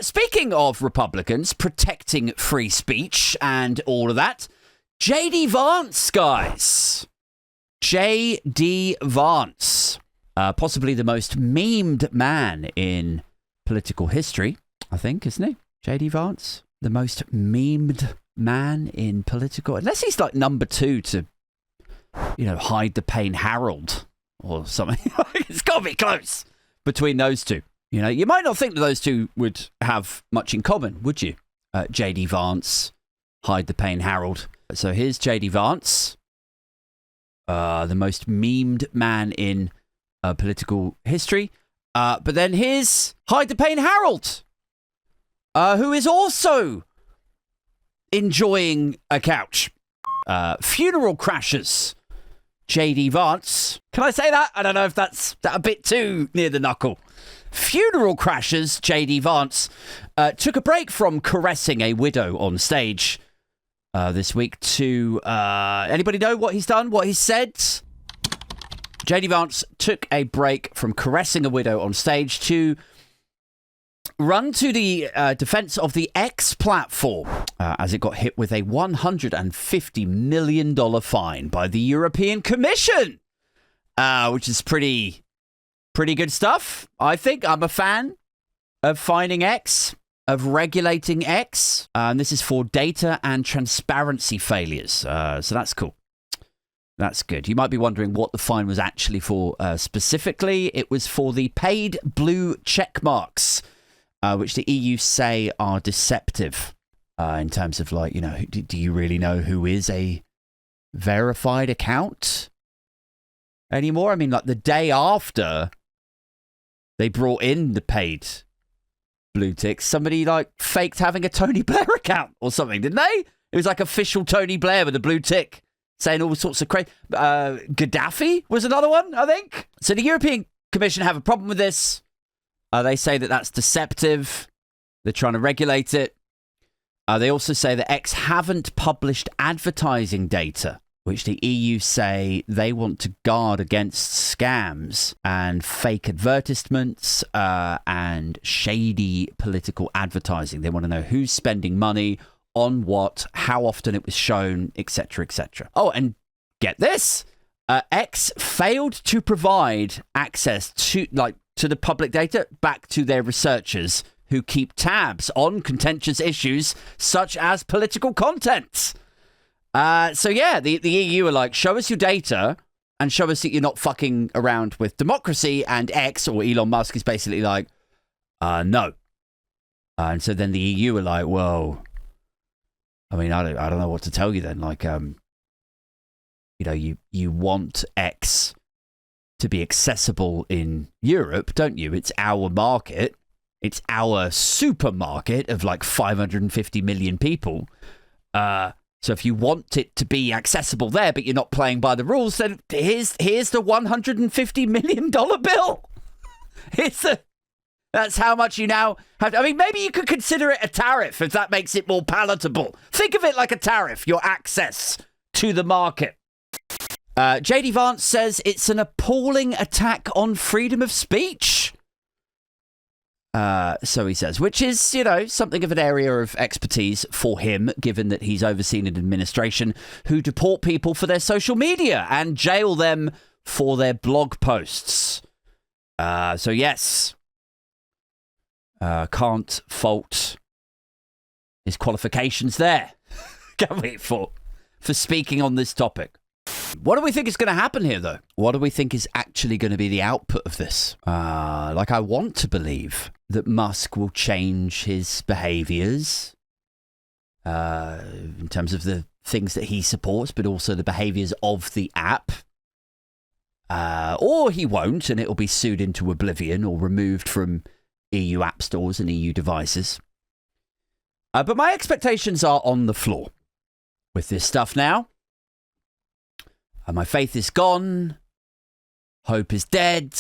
Speaking of Republicans protecting free speech and all of that, J.D. Vance, guys. J.D. Vance. Possibly the most memed man in political history, I think, isn't he? J.D. Vance. The most memed man in political... Unless he's like number 2 to, Hide the Pain Harold or something. It's got to be close between those two. You might not think that those two would have much in common, would you? J.D. Vance, Hide the Pain Harold. So here's J.D. Vance, the most memed man in political history. But then here's Hide the Pain Harold, who is also enjoying a couch. Funeral crashers, J.D. Vance. Can I say that? I don't know if that's a bit too near the knuckle. Funeral crashers, J.D. Vance, took a break from caressing a widow on stage this week to... anybody know what he's done, what he's said? J.D. Vance took a break from caressing a widow on stage to run to the defense of the X platform as it got hit with a $150 million fine by the European Commission, which is pretty good stuff. I think I'm a fan of fining X, of regulating X. And this is for data and transparency failures. So that's cool. That's good. You might be wondering what the fine was actually for specifically. It was for the paid blue check marks, which the EU say are deceptive in terms of do you really know who is a verified account anymore? I mean, the day after they brought in the paid blue ticks, somebody faked having a Tony Blair account or something, didn't they? It was official Tony Blair with a blue tick saying all sorts of crazy. Gaddafi was another one, I think. So the European Commission have a problem with this. They say that that's deceptive. They're trying to regulate it. They also say that X haven't published advertising data, which the EU say they want to guard against scams and fake advertisements and shady political advertising. They want to know who's spending money on what, how often it was shown, etc., etc. Oh, and get this. X failed to provide access to the public data back to their researchers who keep tabs on contentious issues such as political content. So yeah, the EU are show us your data and show us that you're not fucking around with democracy. And X, or Elon Musk, is basically no. And so then the EU are whoa. I mean, I don't know what to tell you then. You want X to be accessible in Europe, don't you? It's our market. It's our supermarket of 550 million people. So if you want it to be accessible there, but you're not playing by the rules, then here's the $150 million bill. That's how much you now have. I mean, maybe you could consider it a tariff if that makes it more palatable. Think of it like a tariff, your access to the market. J.D. Vance says it's an appalling attack on freedom of speech. So he says, which is, something of an area of expertise for him, given that he's overseen an administration who deport people for their social media and jail them for their blog posts. So yes, can't fault his qualifications there, can we, for speaking on this topic. What do we think is going to happen here, though? What do we think is actually going to be the output of this? I want to believe that Musk will change his behaviors in terms of the things that he supports, but also the behaviors of the app. Or he won't, and it will be sued into oblivion or removed from EU app stores and EU devices. But my expectations are on the floor with this stuff now. My faith is gone. Hope is dead.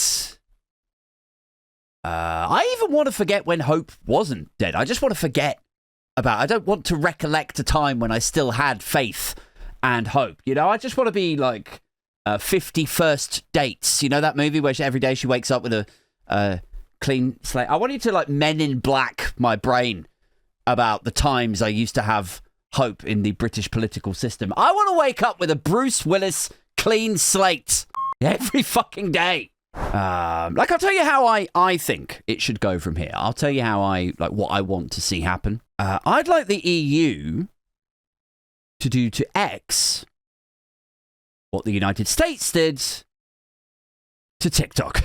I even want to forget when hope wasn't dead. I just want to forget about it. I don't want to recollect a time when I still had faith and hope. I just want to be 50 First Dates. That movie where every day she wakes up with a clean slate. I want you to, like, Men in Black my brain about the times I used to have hope in the British political system. I want to wake up with a Bruce Willis clean slate every fucking day. Like, I'll tell you how I think it should go from here. I'll tell you how what I want to see happen. I'd like the EU to do to X what the United States did to TikTok.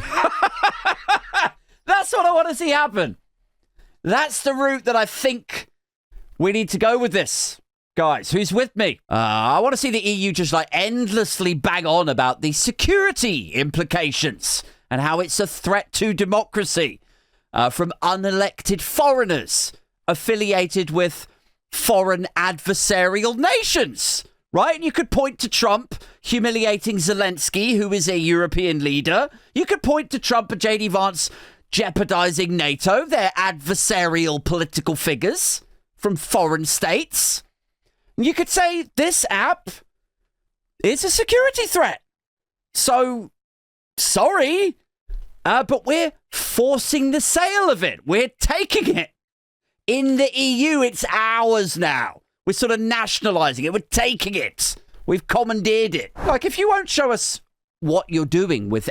That's what I want to see happen. That's the route that I think we need to go with this. Guys, who's with me? I want to see the EU just like endlessly bang on about the security implications and how it's a threat to democracy from unelected foreigners affiliated with foreign adversarial nations, right? And you could point to Trump humiliating Zelensky, who is a European leader. You could point to Trump and JD Vance jeopardizing NATO, their adversarial political figures from foreign states. You could say this app is a security threat. So, sorry, but we're forcing the sale of it. We're taking it. In the EU, it's ours now. We're sort of nationalizing it. We're taking it. We've commandeered it. Like, if you won't show us what you're doing with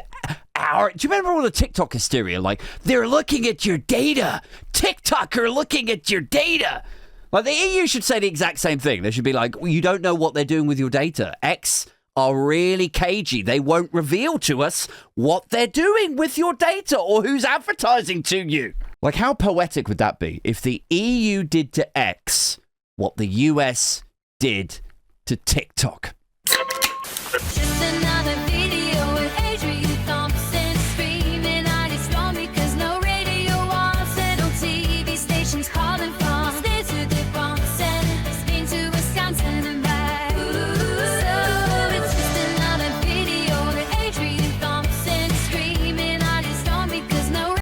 our... Do you remember all the TikTok hysteria? Like, they're looking at your data. TikTok are looking at your data. Like, the EU should say the exact same thing. They should be like, well, you don't know what they're doing with your data. X are really cagey. They won't reveal to us what they're doing with your data or who's advertising to you. Like, how poetic would that be if the EU did to X what the US did to TikTok? Just another video with Thompsin screaming, I destroy me 'cause no radio wants it, no TV stations calling.